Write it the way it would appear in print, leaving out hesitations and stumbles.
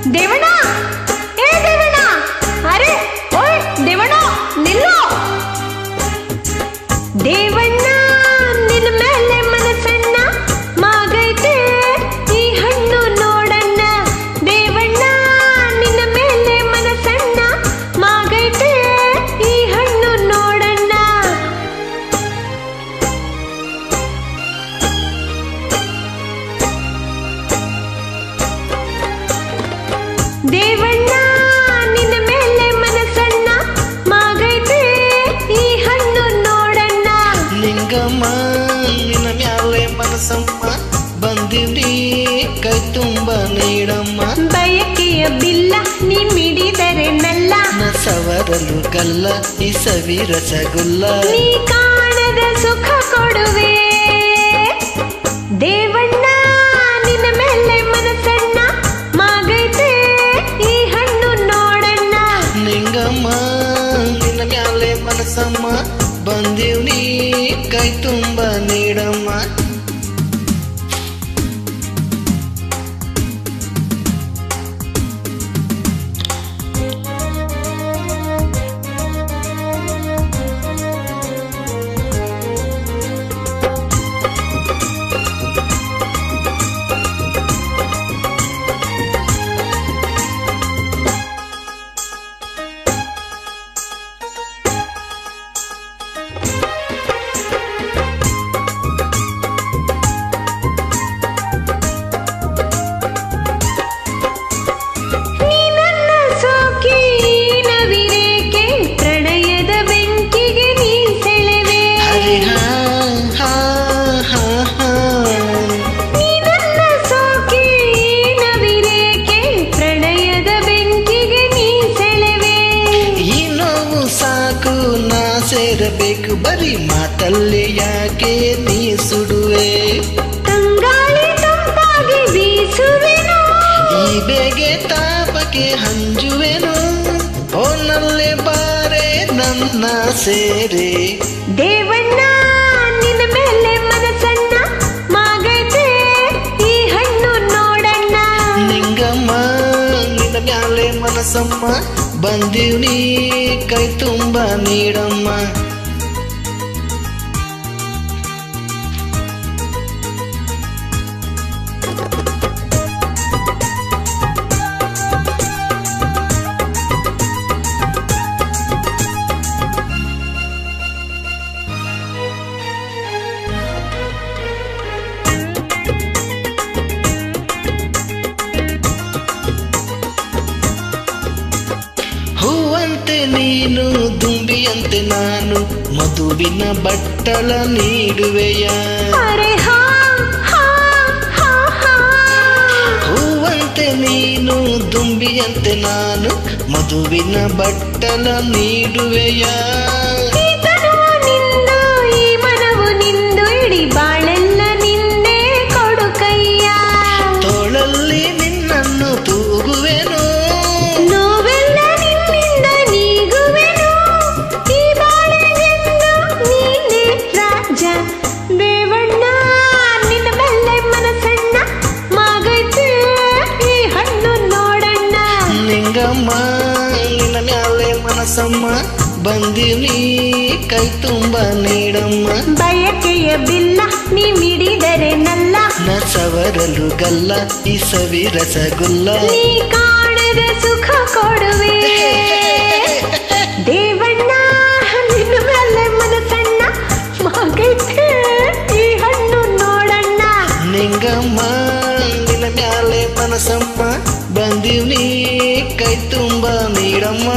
देवना, ए देवना, अरे ओए देवना निल्लो देवಣ್ಣ ನಿನ್ನ ಮೇಲೆ ಮನಸ್ಸನ್ನ ಮಾಗೈತೆ ಈ ಹಣ್ಣು ನೋಡಣ್ಣ ದೇವಣ್ಣ ನಿನ್ನ ಮೇಲೆ ಮನಸ್ಸನ್ನ ಮಾಗೈತೆ ಈ ಹಣ್ಣು ನೋಡಣ್ಣ ದೇವಣ್ಣ ನಿನ್ನ ಮೇಲೆ ಮನಸ್ಸನ್ನ ಮಾಗೈತೆ ಈ ಹಣ್ಣು ನೋಡಣ್ಣ ನಿಂಗಮ್ಮ ನಿನ್ನ ಮ್ಯಾಲೆ ಮನಸ್ಸಮ್ಮ ಬಂದಿವ್ರಿ ಕೈ ತುಂಬ ನೀಡಮ್ಮ ಬಯಕೆಯ ಬಿಲ್ಲ ನೀ ಮಿಡಿದರೆ ನಲ್ಲ ನ ಸವರಲು ಕಲ್ಲ ಈ ಸವಿ ರಸಗುಲ್ಲ ನೀ ಕಾಣದ ಸುಖ ಕೊಡುವೆ ದೇವಣ್ಣ ನಿನ್ನ ಮೇಲೆ ಮನಸ್ಸನ್ನ ಮಾಗೈತೆ ಈ ಹಣ್ಣು ನೋಡಣ್ಣ ನಿಂಗಮ್ಮ ನಿನ್ನ ಮ್ಯಾಲೆ ಮನಸ್ಸಮ್ಮ ಬಂದಿವ್ರಿ ಕೈ ತುಂಬ ನೀಡಮ್ಮ ಸೇರಬೇಕು ಬರೀ ಮಾತಲ್ಲಿ ಯಾಕೆ ನೀ ಸುಡುವೆ ತಂಗಾಳಿ ತಂಪಾಗಿ ಬೀಸುವೆನು ಈ ಬೇಗೆ ತಾಪಕ್ಕೆ ಹಂಜುವೆನು ಓನಲ್ಲೇ ಬಾರೆ ನನ್ನ ಸೇರೆ ದೇವಣ್ಣ ನಿನ್ನ ಮೇಲೆ ಮನಸ್ಸನ್ನ ಮಾಗೈತೆ ಈ ಹಣ್ಣು ನೋಡಣ್ಣ ನಿಂಗಮ್ಮ ನಿನ್ನ ಮ್ಯಾಲೆ ಮನಸ್ಸಮ್ಮ ಬಂದಿವ್ನಿ ಕೈ ತುಂಬ ನೀಡಮ್ಮ ಹೂವಂತೆ ನೀನು ದುಂಬಿಯಂತೆ ನಾನು ಮಧುವಿನ ಬಟ್ಟಲ ನೀಡುವೆಯ ಹೂವಂತೆ ನೀನು ದುಂಬಿಯಂತೆ ನಾನು ಮಧುವಿನ ಬಟ್ಟಲ ನೀಡುವೆಯ ಈ ಮನವು ನಿಂದು ಇಡಿ ಬಾಳೆಲ್ಲ ನಿಂದೆ ಕೊಡು ಕೈಯ ತೋಳಲ್ಲಿ ನಿನ್ನನ್ನು ತೂಗುವೆನು ದೇವಣ್ಣ ನಿನ್ನ ಮೇಲೆ ಮನಸ್ಸನ್ನ ಮಾಗೈತೆ ಈ ಹಣ್ಣು ನೋಡಣ್ಣ ನಿಂಗಮ್ಮ ನಿನ್ನ ಮ್ಯಾಲೆ ಮನಸ್ಸಮ್ಮ ಬಂದಿವ್ನಿ ಕೈ ತುಂಬ ನೀಡಮ್ಮ ಬಯಕೆಯ ಬಿಲ್ಲ ನೀ ಮಿಡಿದರೆ ನಲ್ಲ ನ ಸವರಲು ಗಲ್ಲ ಈ ಸವಿ ರಸಗುಲ್ಲ ನೀ ಕಾಣದ ಸುಖ ಕೊಡುವೆ ದೇವಣ್ಣ ನಿನ್ನ ಮೇಲೆ ಮನಸ್ಸನ್ನ ಮಾಗೈತೆ ಈ ಹಣ್ಣು ನೋಡಣ್ಣ ನಿಂಗಮ್ಮ ನಿನ್ನ ಮ್ಯಾಲೆ ಮನಸ್ಸಮ್ಮ ಬಂದಿವ್ನಿ ಕೈ ತುಂಬ ನೀಡಮ್ಮ